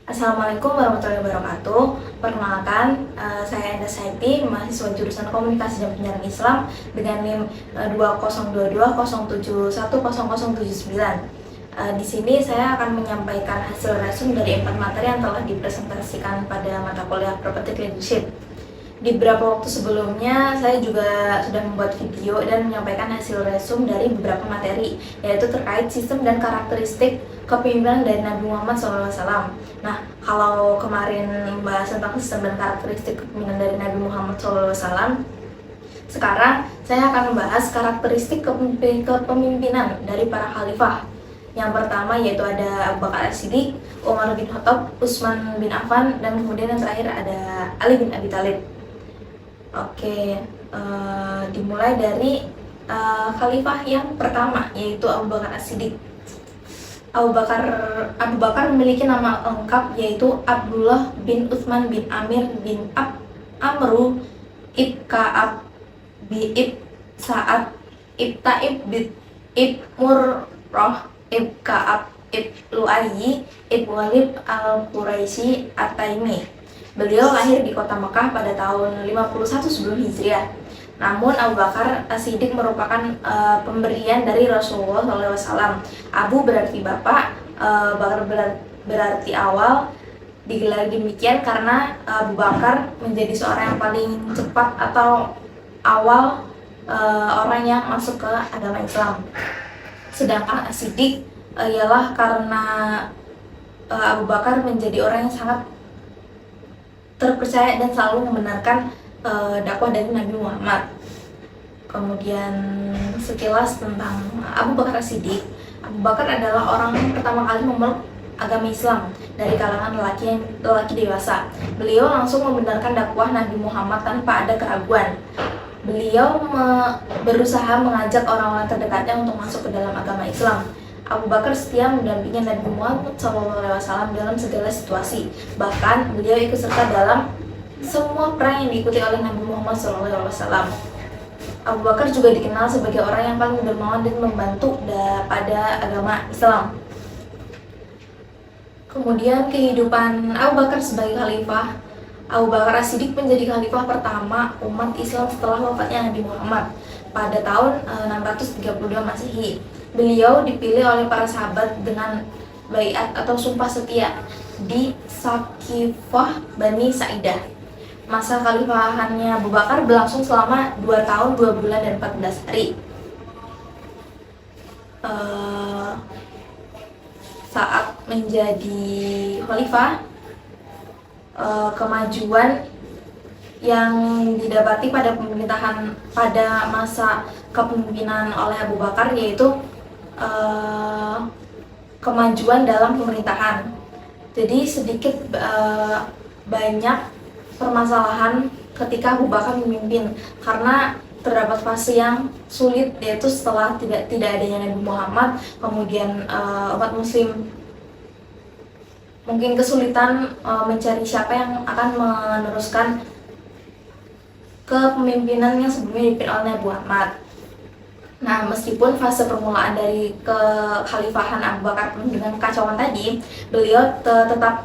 Assalamualaikum warahmatullahi wabarakatuh. Perkenalkan, saya Enda Saiti, mahasiswa jurusan Komunikasi dan Penyiaran Islam dengan NIM 202207100079. Di sini saya akan menyampaikan hasil resum dari 4 materi yang telah dipresentasikan pada mata kuliah Prophetic Leadership. Di beberapa waktu sebelumnya, saya juga sudah membuat video dan menyampaikan hasil resum dari beberapa materi, yaitu terkait sistem dan karakteristik kepemimpinan dari Nabi Muhammad SAW. Nah, kalau kemarin membahas tentang sistem dan karakteristik kepemimpinan dari Nabi Muhammad SAW, sekarang saya akan membahas karakteristik kepemimpinan dari para khalifah. Yang pertama yaitu ada Abu Bakar As-Siddiq, Umar bin Khattab, Utsman bin Affan, dan kemudian yang terakhir ada Ali bin Abi Thalib. Oke, dimulai dari khalifah yang pertama yaitu Abu Bakar As-Siddiq. Abu Bakar memiliki nama lengkap yaitu Abdullah bin Utsman bin Amir bin Amru ibn Ka'ab bin Sa'ad ibn Ta'ib bin Murrah ibn Ka'ab ibn Lu'ayyi ibn Walid al-Quraisy at-Taimi. Beliau lahir di kota Mekah pada tahun 51 sebelum Hijriah. Namun Abu Bakar As-Siddiq merupakan pemberian dari Rasulullah SAW. Abu berarti bapak, Bakar berarti awal. Digelar demikian karena Abu Bakar menjadi seorang yang paling cepat atau awal orang yang masuk ke agama Islam. Sedangkan As-Siddiq ialah karena Abu Bakar menjadi orang yang sangat terpercaya dan selalu membenarkan dakwah dari Nabi Muhammad. Kemudian sekilas tentang Abu Bakar As-Siddiq. Abu Bakar adalah orang yang pertama kali memeluk agama Islam dari kalangan lelaki dewasa. Beliau langsung membenarkan dakwah Nabi Muhammad tanpa ada keraguan. Beliau berusaha mengajak orang-orang terdekatnya untuk masuk ke dalam agama Islam. Abu Bakar setia mendampingi Nabi Muhammad SAW dalam segala situasi. Bahkan beliau ikut serta dalam semua perang yang diikuti oleh Nabi Muhammad SAW. Abu Bakar juga dikenal sebagai orang yang paling dermawan dan membantu pada agama Islam. Kemudian kehidupan Abu Bakar sebagai khalifah. Abu Bakar As-Siddiq menjadi khalifah pertama umat Islam setelah wafatnya Nabi Muhammad pada tahun 632 Masehi. Beliau dipilih oleh para sahabat dengan baiat atau sumpah setia di Saqifah Bani Sa'idah. Masa khalifahannya Abu Bakar berlangsung selama 2 tahun, 2 bulan, dan 14 hari. Saat menjadi khalifah, kemajuan yang didapati pada pemerintahan pada masa kepemimpinan oleh Abu Bakar yaitu kemajuan dalam pemerintahan. Jadi sedikit banyak permasalahan ketika Abu Bakar memimpin karena terdapat fase yang sulit yaitu setelah tidak adanya Nabi Muhammad, kemudian umat muslim mungkin kesulitan mencari siapa yang akan meneruskan kepemimpinan yang sebelumnya dipimpin oleh Nabi Muhammad. Nah, meskipun fase permulaan dari kekhalifahan Abu Bakar penuh dengan kekacauan tadi, beliau tetap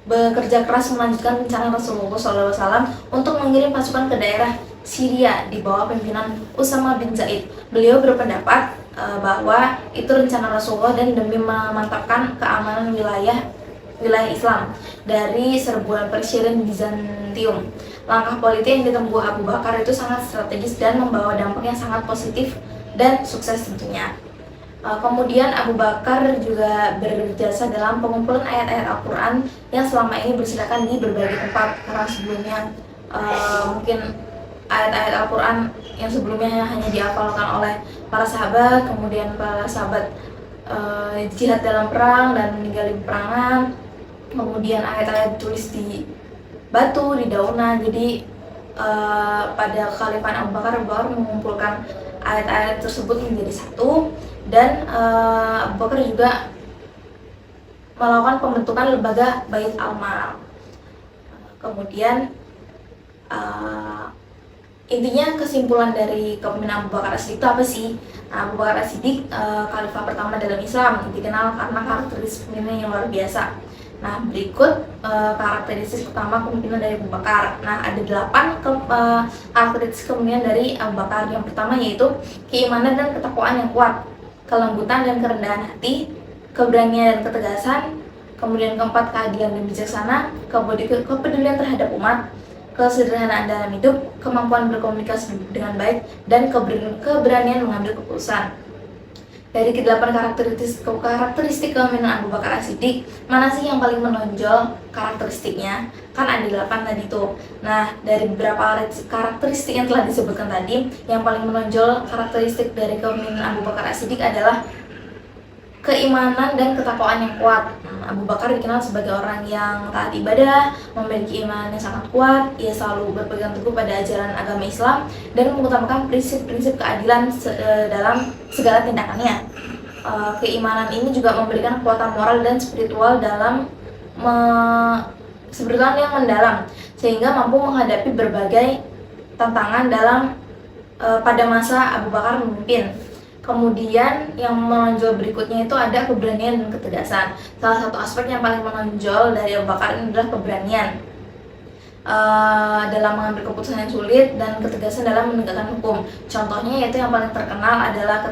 bekerja keras melanjutkan rencana Rasulullah SAW untuk mengirim pasukan ke daerah Syria di bawah pimpinan Usama bin Zaid. Beliau berpendapat bahwa itu rencana Rasulullah dan demi memantapkan keamanan wilayah Islam dari serbuan Persia dan Bizantium. Langkah politik yang ditempuh Abu Bakar itu sangat strategis dan membawa dampak yang sangat positif dan sukses tentunya. Kemudian Abu Bakar juga berjasa dalam pengumpulan ayat-ayat Al-Quran yang selama ini berserakan di berbagai tempat. Karena sebelumnya mungkin ayat-ayat Al-Quran yang sebelumnya hanya dihafalkan oleh para sahabat, kemudian para sahabat jihad dalam perang dan meninggal di peperangan, kemudian ayat-ayat ditulis di batu, di daunan. Jadi pada kekhalifahan Abu Bakar mengumpulkan ayat-ayat tersebut menjadi satu, dan Abu Bakar juga melakukan pembentukan lembaga Bait al-Mal. Kemudian intinya kesimpulan dari kepemimpinan Abu Bakar As-Siddiq itu apa sih? Abu Bakar As-Siddiq khalifah pertama dalam Islam, dikenal karena karakteristik pemimpin yang luar biasa. Nah, berikut karakteristik utama kepemimpinan dari Abu Bakar. Nah, ada 8 karakteristik kepemimpinan dari Abu Bakar. Yang pertama yaitu keimanan dan ketakwaan yang kuat, kelembutan dan kerendahan hati, keberanian dan ketegasan, kemudian keempat keadilan dan bijaksana, kepedulian terhadap umat, kesederhanaan dalam hidup, kemampuan berkomunikasi dengan baik, dan keberanian mengambil keputusan. Dari ke-8 karakteristik kepemimpinan Abu Bakar As-Siddiq, mana sih yang paling menonjol karakteristiknya? Kan ada 8 tadi tuh. Nah, dari beberapa karakteristik yang telah disebutkan tadi, yang paling menonjol karakteristik dari kepemimpinan Abu Bakar As-Siddiq adalah keimanan dan ketakwaan yang kuat. Abu Bakar dikenal sebagai orang yang taat ibadah, memiliki iman yang sangat kuat. Ia selalu berpegang teguh pada ajaran agama Islam dan mengutamakan prinsip-prinsip keadilan dalam segala tindakannya. Keimanan ini juga memberikan kekuatan moral dan spiritual yang mendalam, sehingga mampu menghadapi berbagai tantangan pada masa Abu Bakar memimpin. Kemudian yang menonjol berikutnya itu ada keberanian dan ketegasan. Salah satu aspek yang paling menonjol dari Abu Bakar ini adalah keberanian dalam mengambil keputusan yang sulit dan ketegasan dalam menegakkan hukum. Contohnya yaitu yang paling terkenal adalah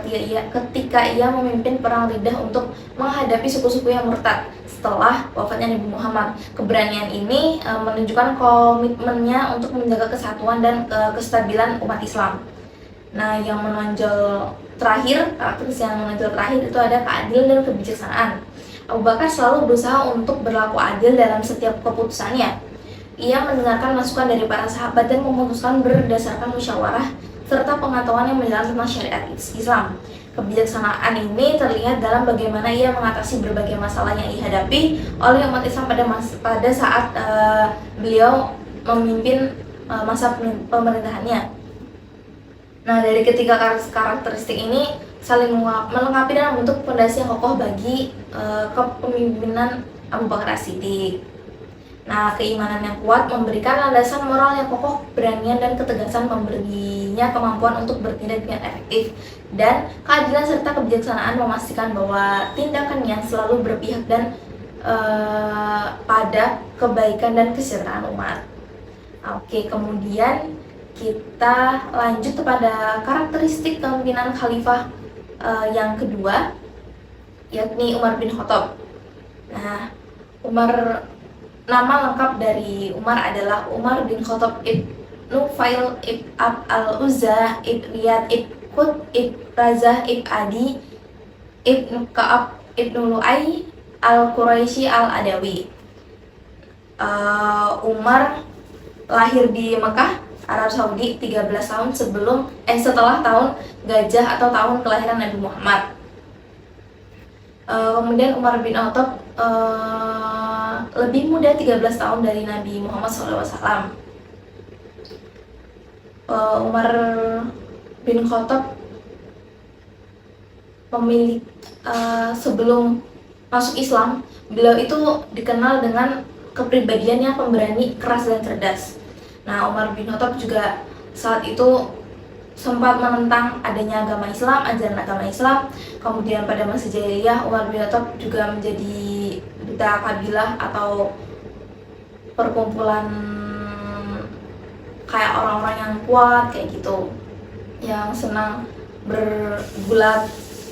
ketika ia memimpin perang Riddah untuk menghadapi suku-suku yang murtad setelah wafatnya Nabi Muhammad. Keberanian ini menunjukkan komitmennya untuk menjaga kesatuan dan kestabilan umat Islam. Nah, yang menonjol terakhir, karakteristik yang menonjol terakhir itu ada keadilan dan kebijaksanaan. Abu Bakar selalu berusaha untuk berlaku adil dalam setiap keputusannya. Ia mendengarkan masukan dari para sahabat dan memutuskan berdasarkan musyawarah serta pengetahuan yang mendalam tentang syariat Islam. Kebijaksanaan ini terlihat dalam bagaimana ia mengatasi berbagai masalah yang dihadapi oleh umat Islam pada saat beliau memimpin masa pemerintahannya. Nah, dari ketiga karakteristik ini saling melengkapi dan membentuk fondasi yang kokoh bagi kepemimpinan Abu Bakar As-Siddiq. Nah, keimanan yang kuat memberikan landasan moral yang kokoh, keberanian dan ketegasan memberinya kemampuan untuk bertindak dengan efektif, dan keadilan serta kebijaksanaan memastikan bahwa tindakannya selalu berpihak dan pada kebaikan dan kesejahteraan umat. Oke, kemudian kita lanjut kepada karakteristik kepemimpinan khalifah yang kedua, yakni Umar bin Khattab. Nah, nama lengkap dari Umar adalah Umar bin Khattab ibn Nufail ibn Abd al-Uzza ibn Riyad ibn Qut ibn Razah ibn Adi ibn Ka'ab ibn Lu'ay al-Quraisy al-Adawi. Umar lahir di Mekah, Arab Saudi 13 tahun setelah tahun gajah atau tahun kelahiran Nabi Muhammad. Kemudian Umar bin Khattab lebih muda 13 tahun dari Nabi Muhammad SAW. Umar bin Khattab sebelum masuk Islam, beliau itu dikenal dengan kepribadiannya pemberani, keras dan cerdas. Nah, Umar bin Khattab juga saat itu sempat menentang adanya agama Islam, ajaran agama Islam. Kemudian pada masa jahiliyah, Umar bin Khattab juga menjadi duta kabilah atau perkumpulan kayak orang-orang yang kuat kayak gitu, yang senang bergulat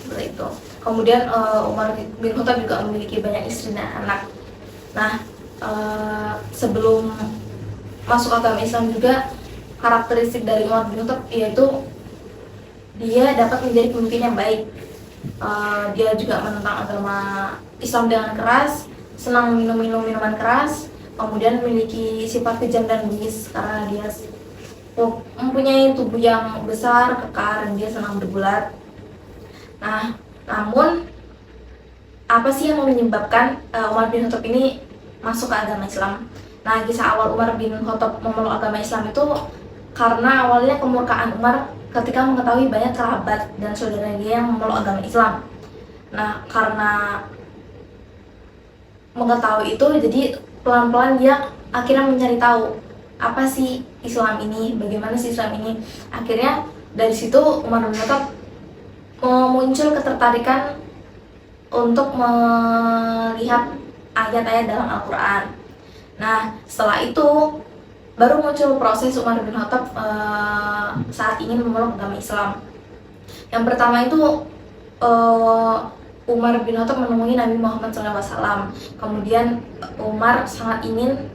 seperti itu. Kemudian Umar bin Khattab juga memiliki banyak istri dan anak. Nah, sebelum masuk agama Islam juga karakteristik dari Umar bin Khattab yaitu dia dapat menjadi pemimpin yang baik. Dia juga menentang agama Islam dengan keras, senang minum minuman keras, kemudian memiliki sifat kejam dan bengis karena dia mempunyai tubuh yang besar, kekar, dan dia senang bergulat. Nah, namun apa sih yang menyebabkan Umar bin Khattab ini masuk ke agama Islam? Nah, kisah awal Umar bin Khattab memeluk agama Islam itu karena awalnya kemurkaan Umar ketika mengetahui banyak kerabat dan saudara dia yang memeluk agama Islam. Nah, karena mengetahui itu, jadi pelan-pelan dia akhirnya mencari tahu apa sih Islam ini, bagaimana sih Islam ini. Akhirnya dari situ Umar bin Khattab muncul ketertarikan untuk melihat ayat-ayat dalam Al-Quran. Nah, setelah itu baru muncul proses Umar bin Khattab saat ingin memeluk agama Islam. Yang pertama itu Umar bin Khattab menemui Nabi Muhammad SAW. Kemudian Umar sangat ingin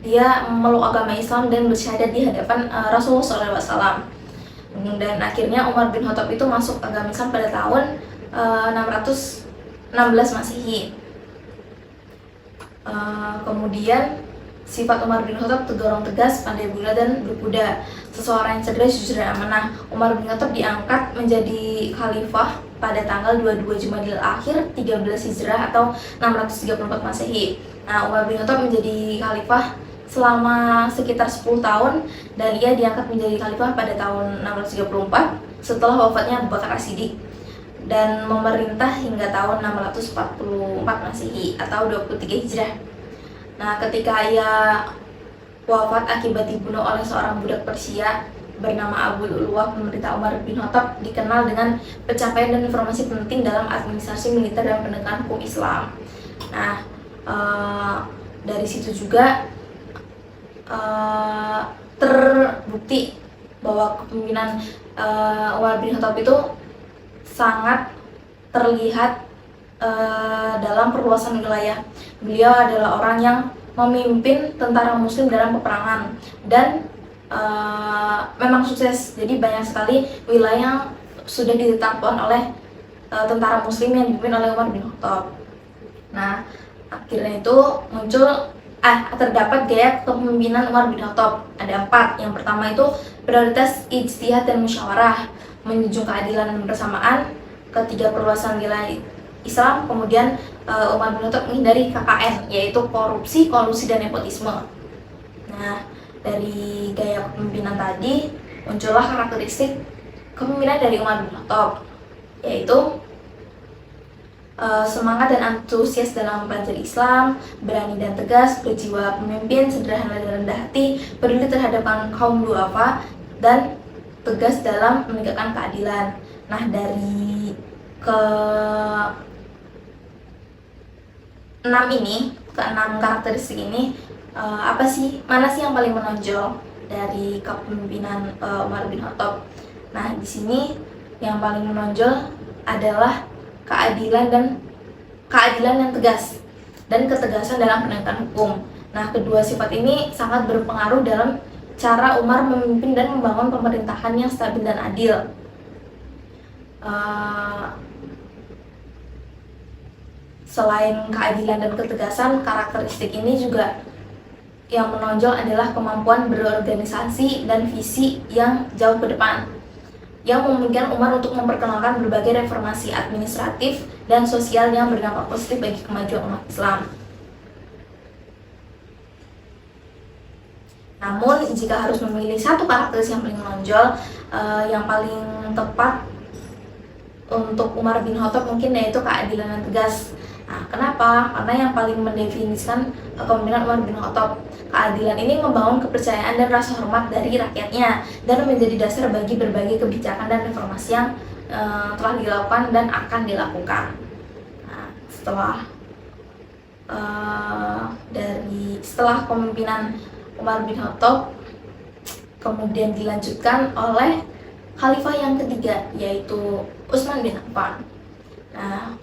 dia memeluk agama Islam dan bersyahadat di hadapan Rasulullah SAW. Dan akhirnya Umar bin Khattab itu masuk agama Islam pada tahun 616 Masehi. Kemudian sifat Umar bin Khattab tergolong tegas, pandai bela dan berkuda. Seseorang yang cerdas, jujur dan amanah. Umar bin Khattab diangkat menjadi khalifah pada tanggal 22 Jumadil Akhir 13 Hijrah atau 634 Masehi. Nah, Umar bin Khattab menjadi khalifah selama sekitar 10 tahun dan ia diangkat menjadi khalifah pada tahun 634 setelah wafatnya Abu Bakar As-Siddiq dan memerintah hingga tahun 644 Masehi atau 23 Hijrah. Nah, ketika ia wafat akibat dibunuh oleh seorang budak Persia bernama Abu Luwah, pemerintah Umar bin Khattab dikenal dengan pencapaian dan informasi penting dalam administrasi militer dan penegakan hukum Islam. Nah, dari situ juga terbukti bahwa kepemimpinan Umar bin Khattab itu sangat terlihat dalam perluasan wilayah. Beliau adalah orang yang memimpin tentara muslim dalam peperangan dan memang sukses. Jadi banyak sekali wilayah yang sudah ditetapkan oleh tentara muslim yang dipimpin oleh Umar bin Khattab. Nah, akhirnya itu muncul terdapat gaya kepemimpinan Umar bin Khattab. Ada 4. Yang pertama itu prioritas ijtihad dan musyawarah, menjunjung keadilan dan kebersamaan. Ketiga, perluasan wilayah Islam. Kemudian Umar bin Khattab menghindari KKN, yaitu korupsi, kolusi, dan nepotisme. Nah, dari gaya kepemimpinan tadi muncullah karakteristik kepemimpinan dari Umar bin Khattab, yaitu semangat dan antusias dalam mempelajari Islam, berani dan tegas, berjiwa pemimpin, sederhana dan rendah hati, peduli terhadap kaum duafa, dan tegas dalam menegakkan keadilan. Nah, dari keenam karakteristik ini, mana sih yang paling menonjol dari kepemimpinan Umar bin Khattab? Nah, di sini yang paling menonjol adalah keadilan yang tegas dan ketegasan dalam penegakan hukum. Nah, kedua sifat ini sangat berpengaruh dalam cara Umar memimpin dan membangun pemerintahan yang stabil dan adil. Selain keadilan dan ketegasan, karakteristik ini juga yang menonjol adalah kemampuan berorganisasi dan visi yang jauh ke depan, yang memungkinkan Umar untuk memperkenalkan berbagai reformasi administratif dan sosial yang berdampak positif bagi kemajuan umat Islam. Namun, jika harus memilih satu karakteristik yang paling menonjol, yang paling tepat untuk Umar bin Khattab mungkin yaitu keadilan yang tegas. Nah, kenapa? Karena yang paling mendefinisikan kepemimpinan Umar bin Khattab. Keadilan ini membangun kepercayaan dan rasa hormat dari rakyatnya dan menjadi dasar bagi berbagai kebijakan dan reformasi yang telah dilakukan dan akan dilakukan. Nah, setelah kepemimpinan Umar bin Khattab kemudian dilanjutkan oleh khalifah yang ketiga, yaitu Utsman bin Affan. Nah,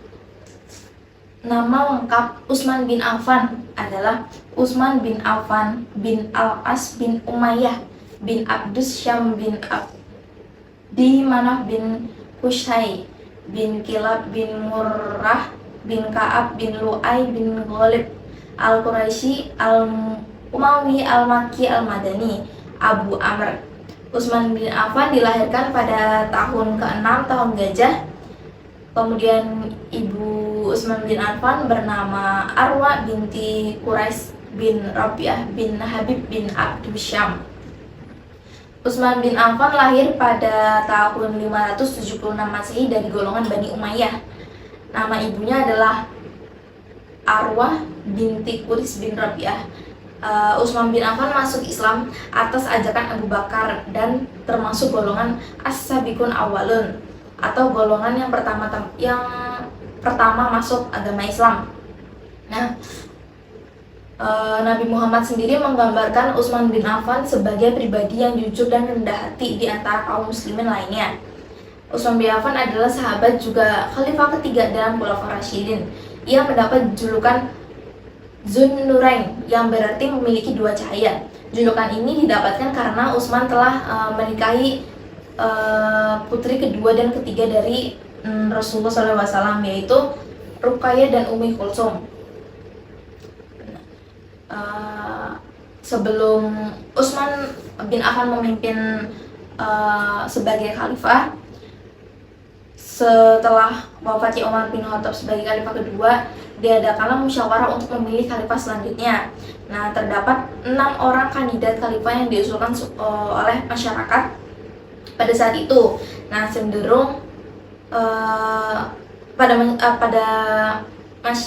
nama lengkap Utsman bin Affan adalah Utsman bin Affan bin Al-As bin Umayyah bin Abdus Syam bin Abdi Manaf bin Hushai bin Kilab bin Murrah bin Ka'ab bin Lu'ay bin Ghalib Al-Quraisy Al-Umawi Al-Makki Al-Madani Abu Amr. Utsman bin Affan dilahirkan pada tahun ke-6 tahun Gajah. Kemudian ibu Utsman bin Affan bernama Arwa binti Quraisy bin Rabi'ah bin Habib bin Abdus Syam. Utsman bin Affan lahir pada tahun 576 Masehi dari golongan Bani Umayyah. Nama ibunya adalah Arwah binti Quraisy bin Rabi'ah. Utsman bin Affan masuk Islam atas ajakan Abu Bakar dan termasuk golongan As-Sabiqun Awwalun atau golongan yang pertama masuk agama Islam. Nah, Nabi Muhammad sendiri menggambarkan Utsman bin Affan sebagai pribadi yang jujur dan rendah hati di antara kaum muslimin lainnya. Utsman bin Affan adalah sahabat juga khalifah ketiga dalam Khulafaur Rasyidin. Ia mendapat julukan Dzun Nurain yang berarti memiliki dua cahaya. Julukan ini didapatkan karena Utsman telah menikahi putri kedua dan ketiga dari Rasulullah SAW, yaitu Ruqayyah dan Ummi Kulsum. Sebelum Utsman bin Affan memimpin sebagai khalifah, setelah wafatnya Umar bin Khattab sebagai khalifah kedua, diadakanlah musyawarah untuk memilih khalifah selanjutnya. Nah, terdapat 6 orang kandidat khalifah yang diusulkan oleh masyarakat pada saat itu. Nah, cenderung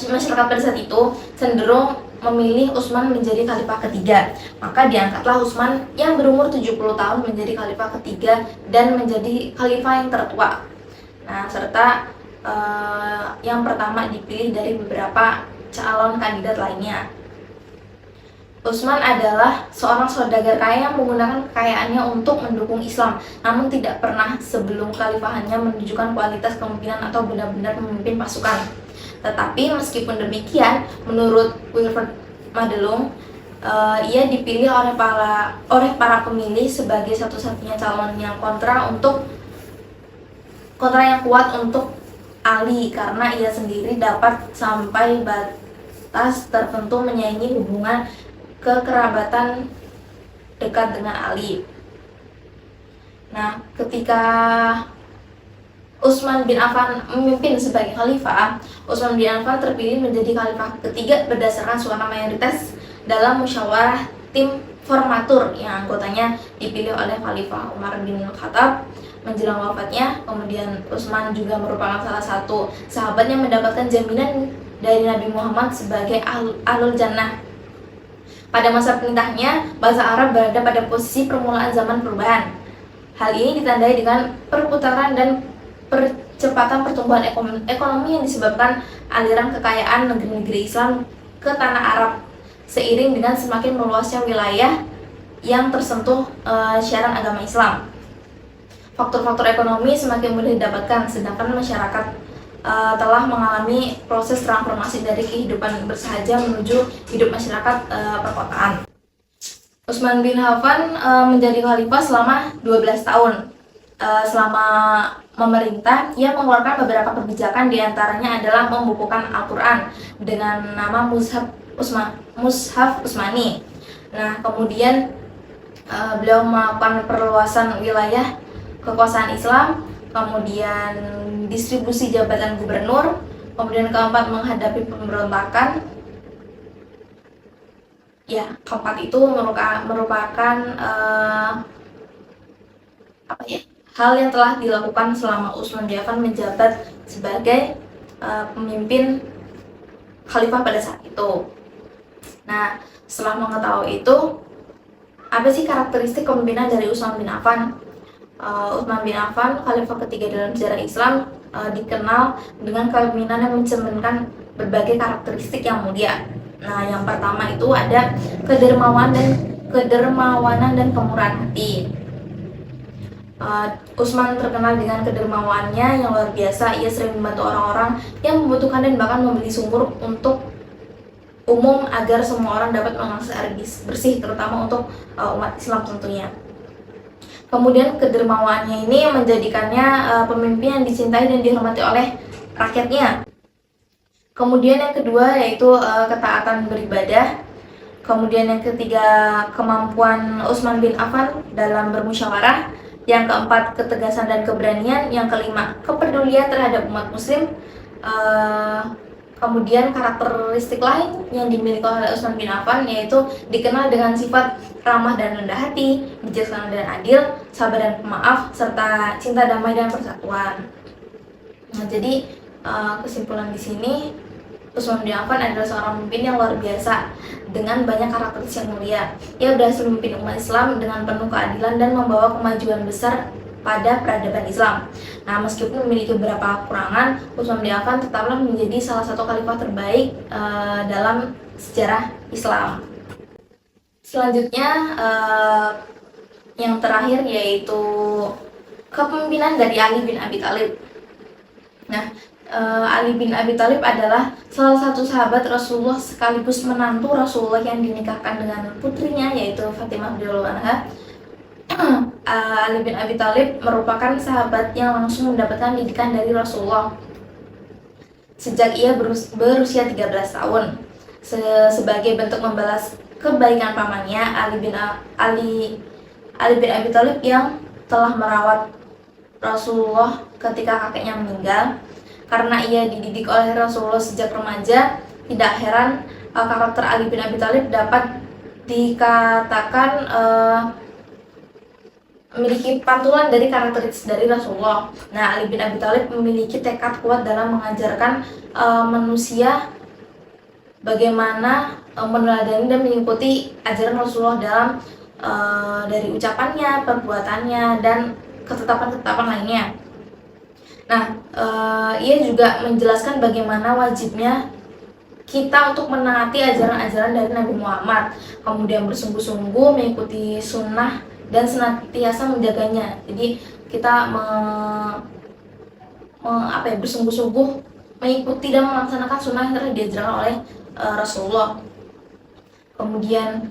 masyarakat pada saat itu cenderung memilih Utsman menjadi khalifah ketiga. Maka diangkatlah Utsman yang berumur 70 tahun menjadi khalifah ketiga dan menjadi khalifah yang tertua. Nah, serta yang pertama dipilih dari beberapa calon kandidat lainnya. Utsman adalah seorang saudagar kaya yang menggunakan kekayaannya untuk mendukung Islam, namun tidak pernah sebelum khalifahannya menunjukkan kualitas kepemimpinan atau benar-benar memimpin pasukan. Tetapi meskipun demikian, menurut Wilfred Madelung, ia dipilih oleh para pemilih sebagai satu-satunya calon yang kontra yang kuat untuk Ali, karena ia sendiri dapat sampai batas tertentu menyaingi hubungan kekerabatan dekat dengan Ali. Nah, ketika Utsman bin Affan memimpin sebagai khalifah, Utsman bin Affan terpilih menjadi khalifah ketiga berdasarkan suara mayoritas dalam musyawarah tim formatur yang anggotanya dipilih oleh Khalifah Umar bin Khattab menjelang wafatnya. Kemudian Utsman juga merupakan salah satu sahabat yang mendapatkan jaminan dari Nabi Muhammad sebagai ahlul jannah. Pada masa perintahnya, bangsa Arab berada pada posisi permulaan zaman perubahan. Hal ini ditandai dengan perputaran dan percepatan pertumbuhan ekonomi yang disebabkan aliran kekayaan negeri-negeri Islam ke tanah Arab seiring dengan semakin meluasnya wilayah yang tersentuh syiaran agama Islam. Faktor-faktor ekonomi semakin mudah didapatkan, sedangkan masyarakat telah mengalami proses transformasi dari kehidupan bersahaja menuju hidup masyarakat perkotaan. Utsman bin Affan menjadi khalifah selama 12 tahun. Selama memerintah, ia mengeluarkan beberapa kebijakan, diantaranya adalah membukukan Al-Quran dengan nama Mushaf Utsmani. Nah, kemudian beliau melakukan perluasan wilayah kekuasaan Islam, kemudian distribusi jabatan gubernur, kemudian keempat menghadapi pemberontakan. Ya, keempat itu merupakan hal yang telah dilakukan selama Utsman bin Affan menjabat sebagai pemimpin khalifah pada saat itu. Nah, setelah mengetahui itu, apa sih karakteristik kepemimpinan dari Utsman bin Affan? Utsman bin Affan, khalifah ketiga dalam sejarah Islam, dikenal dengan kepemimpinan yang mencerminkan berbagai karakteristik yang mulia. Nah, yang pertama itu ada kedermawanan dan kemurahan hati. Utsman terkenal dengan kedermawannya yang luar biasa. Ia sering membantu orang-orang yang membutuhkan dan bahkan membeli sumur untuk umum agar semua orang dapat mengakses air bersih, terutama untuk umat Islam tentunya. Kemudian kedermawannya ini menjadikannya pemimpin yang dicintai dan dihormati oleh rakyatnya. Kemudian yang kedua yaitu ketaatan beribadah. Kemudian yang ketiga, kemampuan Utsman bin Affan dalam bermusyawarah. Yang keempat, ketegasan dan keberanian. Yang kelima, kepedulian terhadap umat muslim. Kemudian karakteristik lain yang dimiliki oleh Utsman bin Affan yaitu dikenal dengan sifat ramah dan rendah hati, bijaksana dan adil, sabar dan pemaaf, serta cinta damai dan persatuan. Nah, jadi kesimpulan di sini, Utsman bin Affan adalah seorang pemimpin yang luar biasa dengan banyak karakteristik yang mulia. Ia berhasil memimpin umat Islam dengan penuh keadilan dan membawa kemajuan besar pada peradaban Islam. Nah, meskipun memiliki beberapa kekurangan, Utsman bin Affan tetaplah menjadi salah satu khalifah terbaik dalam sejarah Islam. Selanjutnya, yang terakhir yaitu kepemimpinan dari Ali bin Abi Thalib. Nah, Ali bin Abi Thalib adalah salah satu sahabat Rasulullah sekaligus menantu Rasulullah yang dinikahkan dengan putrinya yaitu Fatimah radhiyallahu anha. Ali bin Abi Thalib merupakan sahabat yang langsung mendapatkan didikan dari Rasulullah sejak ia berusia 13 tahun. Sebagai bentuk membalas kebaikan pamannya, Ali bin Abi Thalib yang telah merawat Rasulullah ketika kakeknya meninggal. Karena ia dididik oleh Rasulullah sejak remaja, tidak heran karakter Ali bin Abi Thalib dapat dikatakan memiliki pantulan dari karakteristik dari Rasulullah. Nah, Ali bin Abi Thalib memiliki tekad kuat dalam mengajarkan manusia bagaimana meneladani dan mengikuti ajaran Rasulullah dalam dari ucapannya, perbuatannya, dan ketetapan-ketetapan lainnya. Nah, ia juga menjelaskan bagaimana wajibnya kita untuk menaati ajaran-ajaran dari Nabi Muhammad, kemudian bersungguh-sungguh mengikuti sunnah dan senantiasa menjaganya. Jadi kita bersungguh-sungguh mengikuti dan melaksanakan sunnah yang telah diajarkan oleh Rasulullah. Kemudian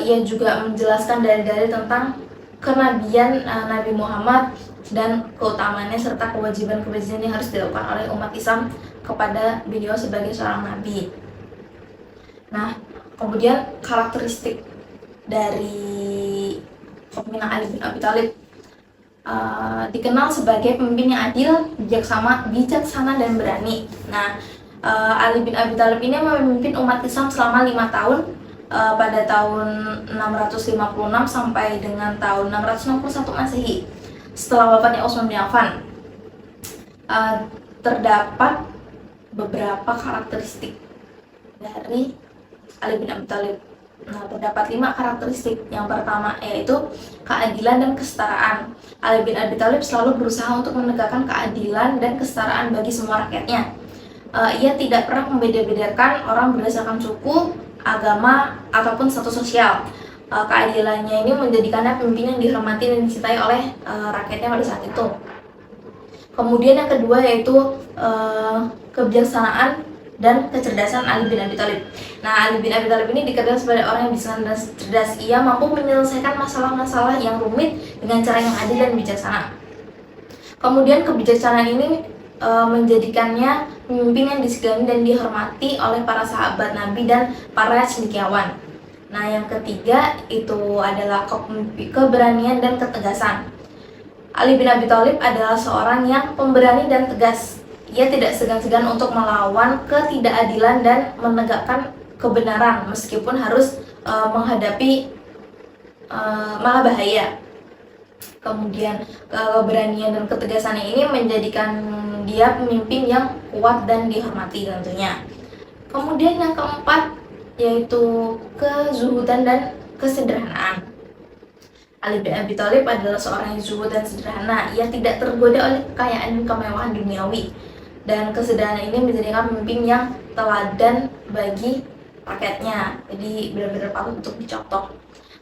ia juga menjelaskan dalil-dalil tentang kenabian Nabi Muhammad dan keutamaannya serta kewajiban-kewajiban yang harus dilakukan oleh umat Islam kepada beliau sebagai seorang nabi. Nah, kemudian karakteristik dari pemimpinan Ali bin Abi Thalib dikenal sebagai pemimpin yang adil, bijaksana dan berani. Nah, Ali bin Abi Thalib ini memimpin umat Islam selama 5 tahun pada tahun 656 sampai dengan tahun 661 Masehi. Setelah wafatnya Utsman bin Affan, terdapat beberapa karakteristik dari Ali bin Abi Thalib. Nah, terdapat 5 karakteristik. Yang pertama yaitu keadilan dan kesetaraan. Ali bin Abi Thalib selalu berusaha untuk menegakkan keadilan dan kesetaraan bagi semua rakyatnya. Ia tidak pernah membeda-bedakan orang berdasarkan suku, agama, ataupun status sosial. Keadilannya ini menjadikannya pemimpin yang dihormati dan dicintai oleh rakyatnya pada saat itu. Kemudian yang kedua yaitu kebijaksanaan dan kecerdasan Ali bin Abi Thalib. Nah, Ali bin Abi Thalib ini dikenal sebagai orang yang bijaksana dan cerdas. Ia mampu menyelesaikan masalah-masalah yang rumit dengan cara yang adil dan bijaksana. Kemudian kebijaksanaan ini menjadikannya pemimpin yang disegani dan dihormati oleh para sahabat Nabi dan para cendekiawan. Nah, yang ketiga itu adalah keberanian dan ketegasan. Ali bin Abi Thalib adalah seorang yang pemberani dan tegas. Ia tidak segan-segan untuk melawan ketidakadilan dan menegakkan kebenaran meskipun harus menghadapi malah bahaya. Kemudian keberanian dan ketegasannya ini menjadikan dia pemimpin yang kuat dan dihormati tentunya. Kemudian yang keempat yaitu kezuhudan dan kesederhanaan. Ali bin Abi Thalib adalah seorang yang zuhud dan sederhana. Ia tidak tergoda oleh kekayaan dan kemewahan duniawi. Dan kesederhanaan ini menjadikan pemimpin yang teladan bagi rakyatnya. Jadi benar-benar patut untuk dicontoh.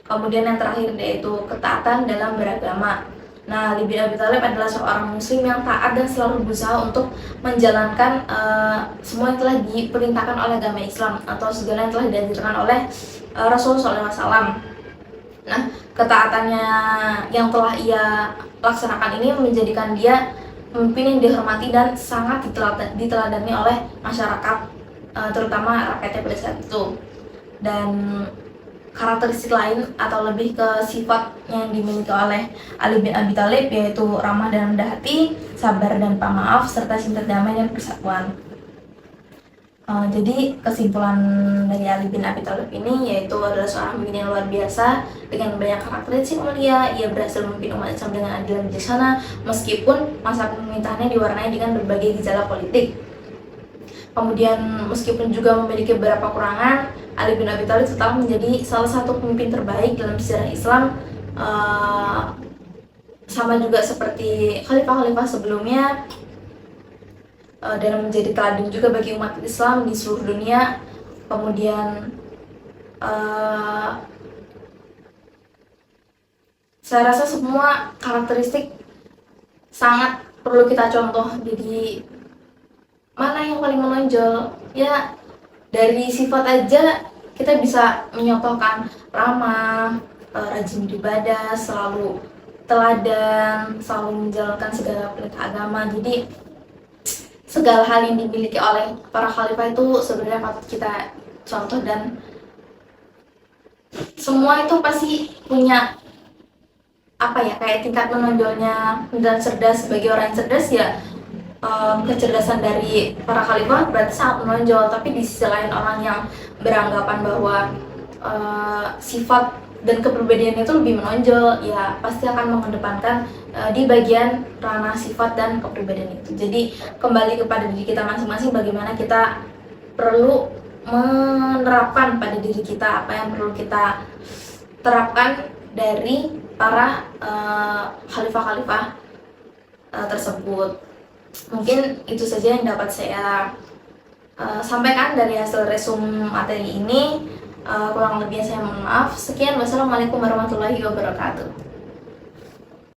Kemudian yang terakhir yaitu ketaatan dalam beragama. Nah, Ali bin Abi Thalib adalah seorang muslim yang taat dan selalu berusaha untuk menjalankan semua yang telah diperintahkan oleh agama Islam atau segala yang telah diajarkan oleh Rasulullah SAW. Nah, ketaatannya yang telah ia laksanakan ini menjadikan dia pemimpin yang dihormati dan sangat diteladani oleh masyarakat, terutama rakyatnya pada saat itu. Dan karakteristik lain atau lebih ke sifat yang dimiliki oleh Ali bin Abi Thalib yaitu ramah dan rendah hati, sabar dan pemaaf, serta cinta damai dan persatuan. Jadi kesimpulan dari Ali bin Abi Thalib ini yaitu adalah seorang pemimpin yang luar biasa dengan banyak karakteristik mulia. Ia berhasil memimpin umat Islam dengan adil dan bijaksana meskipun masa pemerintahannya diwarnai dengan berbagai gejala politik. Kemudian meskipun juga memiliki beberapa kekurangan, Ali bin Abi Thalib tetap menjadi salah satu pemimpin terbaik dalam sejarah Islam sama juga seperti khalifah-khalifah sebelumnya, dan menjadi teladan juga bagi umat Islam di seluruh dunia. Kemudian saya rasa semua karakteristik sangat perlu kita contoh. Jadi mana yang paling menonjol? Ya dari sifat aja kita bisa menyontohkan ramah, rajin beribadah, selalu teladan, selalu menjalankan segala perintah agama. Jadi segala hal yang dimiliki oleh para khalifah itu sebenarnya patut kita contoh, dan semua itu pasti punya kayak tingkat menonjolnya. Dan cerdas, sebagai orang yang cerdas ya, kecerdasan dari para khalifah berarti sangat menonjol. Tapi di sisi lain orang yang beranggapan bahwa sifat dan kepribadian itu lebih menonjol, ya pasti akan mengedepankan di bagian ranah sifat dan kepribadian itu. Jadi kembali kepada diri kita masing-masing, bagaimana kita perlu menerapkan pada diri kita apa yang perlu kita terapkan dari para khalifah-khalifah tersebut. Mungkin itu saja yang dapat saya sampaikan dari hasil resum materi ini. Kurang lebihnya saya mohon maaf. Sekian, wassalamualaikum warahmatullahi wabarakatuh.